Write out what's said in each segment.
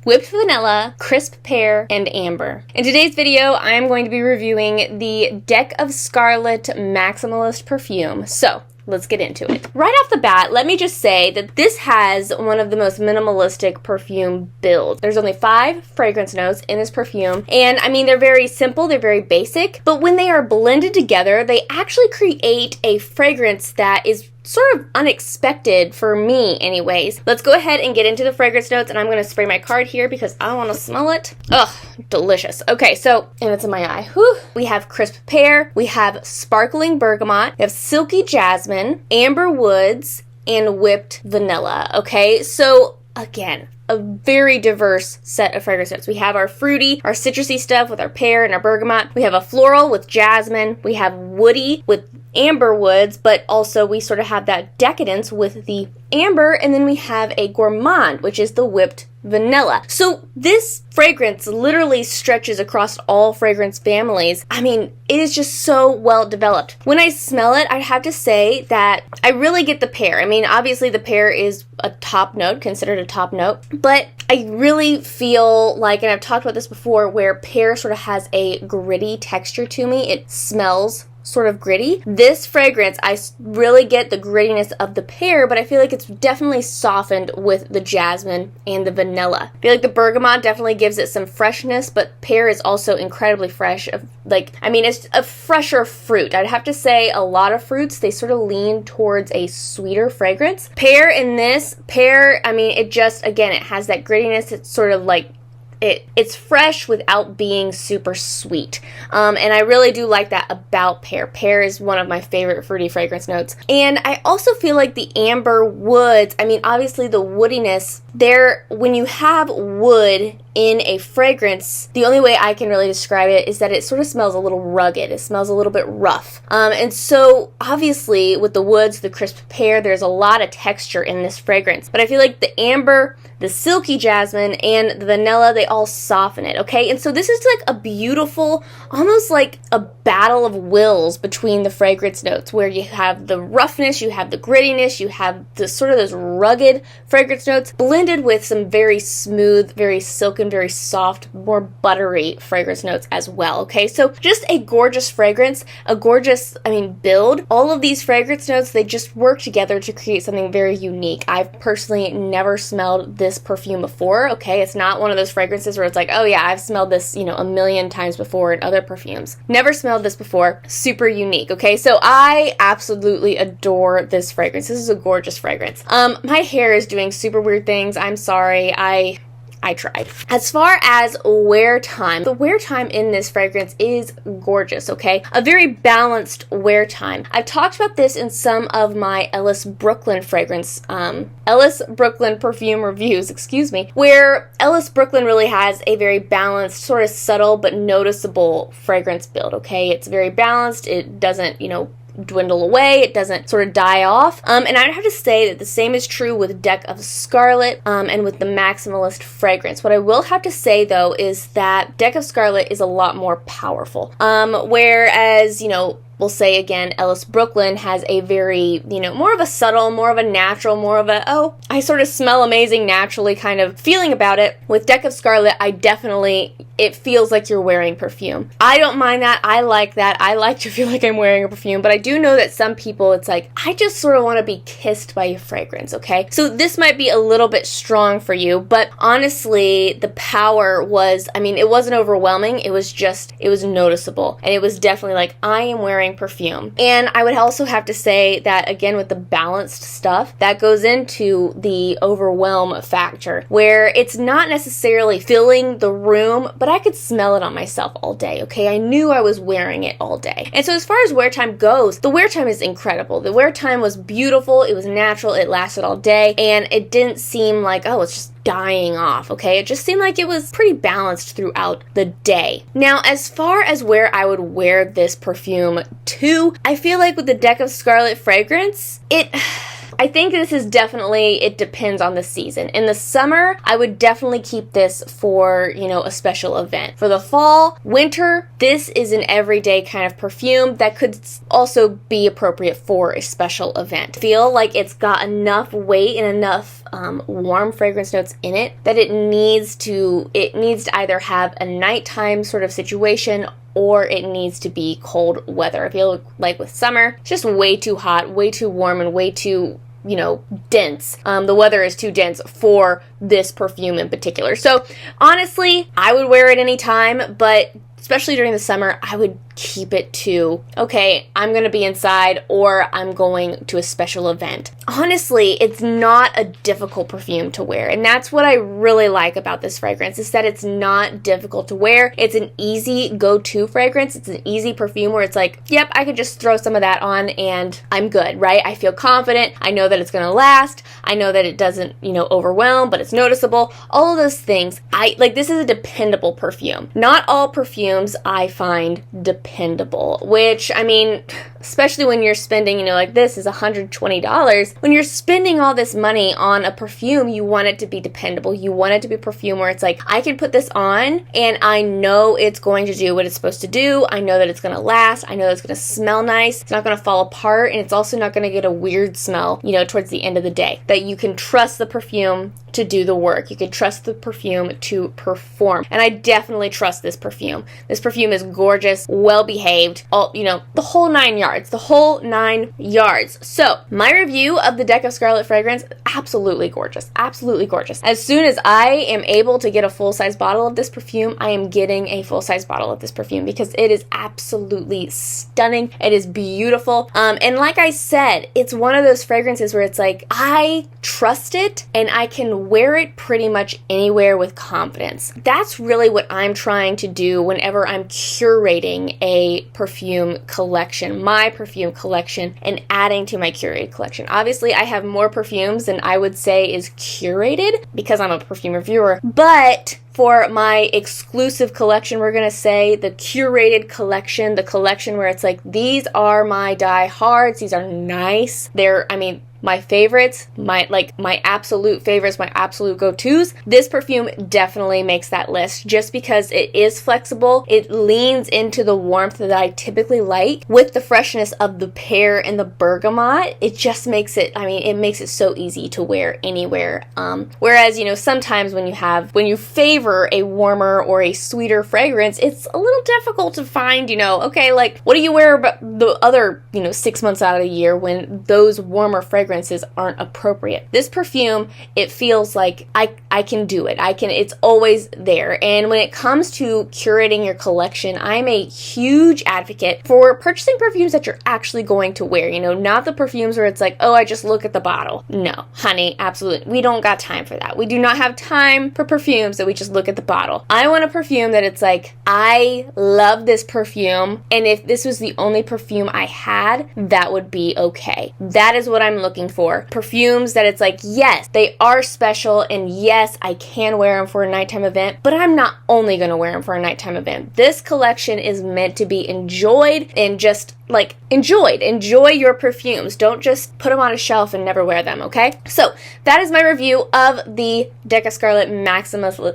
whipped vanilla, crisp pear, and amber. In today's video, I am going to be reviewing the Deck of Scarlet Maximalist Perfume. So, let's get into it. Right off the bat, let me just say that this has one of the most minimalistic perfume builds. There's only 5 fragrance notes in this perfume, and I mean, they're very simple, they're very basic, but when they are blended together, they actually create a fragrance that is sort of unexpected for me anyways. Let's go ahead and get into the fragrance notes, and I'm going to spray my card here because I want to smell it. Ugh, delicious. Okay, so, and it's in my eye. Whew. We have crisp pear, we have sparkling bergamot, we have silky jasmine, amber woods, and whipped vanilla. Okay, so again, a very diverse set of fragrance notes. We have our fruity, our citrusy stuff with our pear and our bergamot. We have a floral with jasmine. We have woody with amber woods, but also we sort of have that decadence with the amber, and then we have a gourmand, which is the whipped vanilla. So this fragrance literally stretches across all fragrance families. I mean, it is just so well developed. When I smell it, I have to say that I really get the pear. I mean, obviously the pear is a top note, considered a top note, but I really feel like, and I've talked about this before, where pear sort of has a gritty texture to me. It smells sort of gritty. This fragrance, I really get the grittiness of the pear, but I feel like it's definitely softened with the jasmine and the vanilla. I feel like the bergamot definitely gives it some freshness, but pear is also incredibly fresh. It's a fresher fruit. I'd have to say a lot of fruits, they sort of lean towards a sweeter fragrance. Pear in this, I mean, it just, again, it has that grittiness. It's sort of like it's fresh without being super sweet. And I really do like that about pear. Pear is one of my favorite fruity fragrance notes. And I also feel like the amber woods, I mean, obviously the woodiness there, when you have wood in a fragrance, the only way I can really describe it is that it sort of smells a little rugged. It smells a little bit rough. And so obviously with the woods, the crisp pear, there's a lot of texture in this fragrance. But I feel like the amber, the silky jasmine, and the vanilla, they all soften it, okay? And so this is like a beautiful, almost like a battle of wills between the fragrance notes, where you have the roughness, you have the grittiness, you have the sort of those rugged fragrance notes blended with some very smooth, very silken, very soft, more buttery fragrance notes as well, okay? So just a gorgeous fragrance, a gorgeous, build. All of these fragrance notes, they just work together to create something very unique. I've personally never smelled this perfume before, okay? It's not one of those fragrances where it's like, oh yeah, I've smelled this, a million times before in other perfumes. Never smelled this before. Super unique, okay? So I absolutely adore this fragrance. This is a gorgeous fragrance. My hair is doing super weird things. I'm sorry. I tried. As far as wear time, the wear time in this fragrance is gorgeous, okay? A very balanced wear time. I've talked about this in some of my Ellis Brooklyn Ellis Brooklyn perfume reviews, where Ellis Brooklyn really has a very balanced, sort of subtle but noticeable fragrance build, okay? It's very balanced. It doesn't, dwindle away. It doesn't sort of die off. And I'd have to say that the same is true with Deck of Scarlet and with the Maximalist fragrance. What I will have to say, though, is that Deck of Scarlet is a lot more powerful. Whereas, we'll say again, Ellis Brooklyn has a very, more of a subtle, more of a natural, more of a, oh, I sort of smell amazing naturally kind of feeling about it. With Deck of Scarlet, it feels like you're wearing perfume. I don't mind that. I like that. I like to feel like I'm wearing a perfume, but I do know that some people, it's like, I just sort of want to be kissed by a fragrance, okay? So this might be a little bit strong for you, but honestly, the power was, it wasn't overwhelming. It was noticeable. And it was definitely like, I am wearing perfume. And I would also have to say that, again, with the balanced stuff, that goes into the overwhelm factor, where it's not necessarily filling the room, but I could smell it on myself all day, okay? I knew I was wearing it all day. And so as far as wear time goes, the wear time is incredible. The wear time was beautiful, it was natural, it lasted all day, and it didn't seem like, oh, it's just dying off, okay? It just seemed like it was pretty balanced throughout the day. Now, as far as where I would wear this perfume to, I feel like with the Deck of Scarlet fragrance, I think this is definitely, it depends on the season. In the summer, I would definitely keep this for, you know, a special event. For the fall, winter, this is an everyday kind of perfume that could also be appropriate for a special event. I feel like it's got enough weight and enough warm fragrance notes in it that it needs to either have a nighttime sort of situation or it needs to be cold weather. I feel like with summer, it's just way too hot, way too warm, and way too, you know, dense. The weather is too dense for this perfume in particular. So honestly, I would wear it anytime, but especially during the summer, I would keep it to, okay, I'm going to be inside or I'm going to a special event. Honestly, it's not a difficult perfume to wear. And that's what I really like about this fragrance, is that it's not difficult to wear. It's an easy go-to fragrance. It's an easy perfume where it's like, yep, I could just throw some of that on and I'm good, right? I feel confident. I know that it's going to last. I know that it doesn't, you know, overwhelm, but it's noticeable. All of those things. This is a dependable perfume. Not all perfumes I find dependable, which, I mean, especially when you're spending, you know, like this is $120. When you're spending all this money on a perfume, you want it to be dependable. You want it to be a perfume where it's like, I can put this on and I know it's going to do what it's supposed to do. I know that it's going to last. I know that it's going to smell nice. It's not going to fall apart, and it's also not going to get a weird smell, you know, towards the end of the day. That you can trust the perfume to do the work. You can trust the perfume to perform. And I definitely trust this perfume. This perfume is gorgeous, well behaved, all, you know, the whole 9 yards. The whole 9 yards. So, my review of the Deck of Scarlet fragrance, absolutely gorgeous. Absolutely gorgeous. As soon as I am able to get a full-size bottle of this perfume, I am getting a full-size bottle of this perfume because it is absolutely stunning. It is beautiful. And like I said, it's one of those fragrances where it's like, I trust it and I can wear it pretty much anywhere with confidence. That's really what I'm trying to do whenever I'm curating a perfume collection, my perfume collection, and adding to my curated collection. Obviously, I have more perfumes than I would say is curated because I'm a perfume reviewer, but for my exclusive collection, we're going to say the curated collection, the collection where it's like, these are my diehards, these are nice, they're, I mean, my favorites, my absolute favorites, my absolute go-tos. This perfume definitely makes that list just because it is flexible. It leans into the warmth that I typically like with the freshness of the pear and the bergamot. It just makes it, I mean, it makes it so easy to wear anywhere. Whereas, you know, sometimes when you favor a warmer or a sweeter fragrance, it's a little difficult to find, you know, okay, like, what do you wear about the other, you know, 6 months out of the year when those warmer fragrances aren't appropriate? This perfume, it feels like I can do it. It's always there. And when it comes to curating your collection, I'm a huge advocate for purchasing perfumes that you're actually going to wear. You know, not the perfumes where it's like, oh, I just look at the bottle. No, honey, absolutely. We don't got time for that. We do not have time for perfumes that we just look at the bottle. I want a perfume that it's like, I love this perfume, and if this was the only perfume I had, that would be okay. That is what I'm looking for. Perfumes that it's like, yes, they are special, and yes, I can wear them for a nighttime event, but I'm not only going to wear them for a nighttime event. This collection is meant to be enjoyed and just like enjoyed. Enjoy your perfumes. Don't just put them on a shelf and never wear them, okay? So that is my review of the Deck of Scarlet Maximalist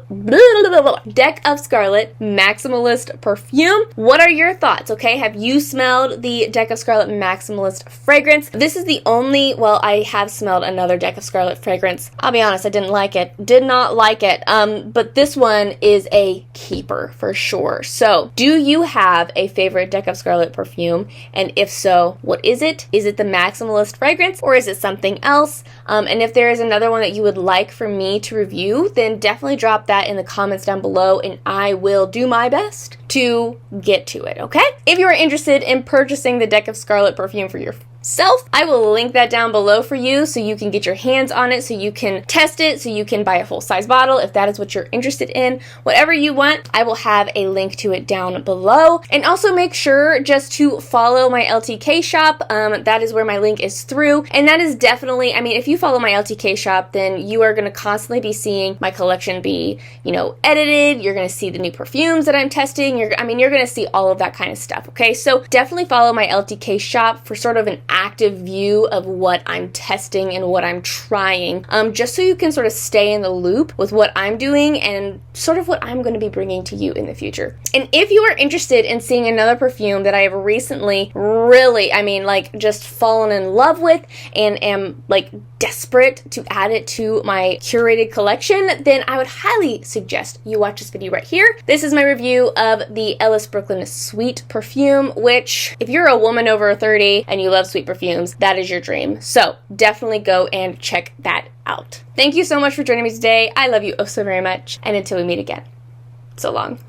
Perfume. What are your thoughts, okay? Have you smelled the Deck of Scarlet Maximalist fragrance? This is the only, well, I have smelled another Deck of Scarlet fragrance. I'll be honest, I didn't like it. Did not like it. But this one is a keeper for sure. So do you have a favorite Deck of Scarlet perfume? And if so, what is it? Is it the Maximalist fragrance or is it something else? And if there is another one that you would like for me to review, then definitely drop that in the comments down below and I will do my best to get to it, okay? If you are interested in purchasing the Deck of Scarlet perfume for yourself, I will link that down below for you so you can get your hands on it, so you can test it, so you can buy a full-size bottle if that is what you're interested in. Whatever you want, I will have a link to it down below. And also make sure just to follow my LTK shop. That is where my link is through. And that is definitely, I mean, if you follow my LTK shop, then you are going to constantly be seeing my collection be, you know, edited. You're going to see the new perfumes that I'm testing. You're going to see all of that kind of stuff, okay? So definitely follow my LTK shop for sort of an active view of what I'm testing and what I'm trying, just so you can sort of stay in the loop with what I'm doing and sort of what I'm going to be bringing to you in the future. And if you are interested in seeing another perfume that I have recently really, just fallen in love with and am like desperate to add it to my curated collection, then I would highly suggest you watch this video right here. This is my review of the Ellis Brooklyn Sweet Perfume, which if you're a woman over 30 and you love sweet perfumes, that is your dream. So definitely go and check that out. Thank you so much for joining me today. I love you oh so very much. And until we meet again, so long.